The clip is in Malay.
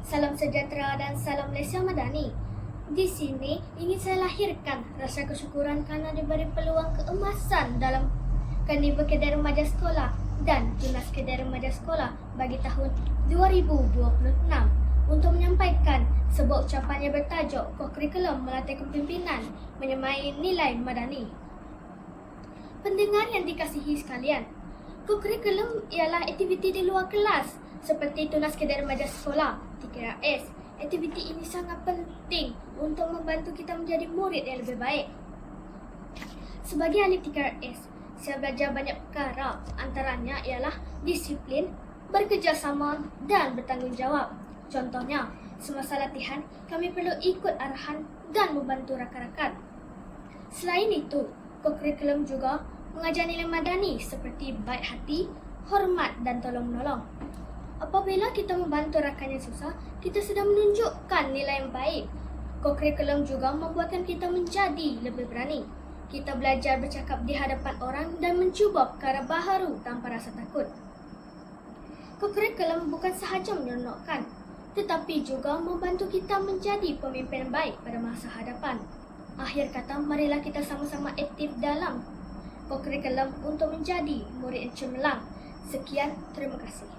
Salam sejahtera dan salam Malaysia Madani. Di sini ingin saya lahirkan rasa kesyukuran kerana diberi peluang keemasan dalam Karnival Kedai Remaja Sekolah dan Tunas Kedai Remaja Sekolah bagi tahun 2026 untuk menyampaikan sebuah ucapan yang bertajuk Kokurikulum Melatih Kepimpinan Menyemai Nilai Madani. Pendengar yang dikasihi sekalian, kokurikulum ialah aktiviti di luar kelas seperti Tunas Kedai Remaja Sekolah, TKRS. Aktiviti ini sangat penting untuk membantu kita menjadi murid yang lebih baik. Sebagai ahli TKRS, saya belajar banyak perkara, antaranya ialah disiplin, bekerjasama dan bertanggungjawab. Contohnya, semasa latihan, kami perlu ikut arahan dan membantu rakan-rakan. Selain itu, kokurikulum juga mengajar nilai madani seperti baik hati, hormat dan tolong-menolong. Apabila kita membantu rakan yang susah, kita sedang menunjukkan nilai yang baik. Kokurikulum juga membuatkan kita menjadi lebih berani. Kita belajar bercakap di hadapan orang dan mencuba perkara baharu tanpa rasa takut. Kokurikulum bukan sahaja menyeronokkan, tetapi juga membantu kita menjadi pemimpin yang baik pada masa hadapan. Akhir kata, marilah kita sama-sama aktif dalam kokurikulum untuk menjadi murid yang cemerlang. Sekian, terima kasih.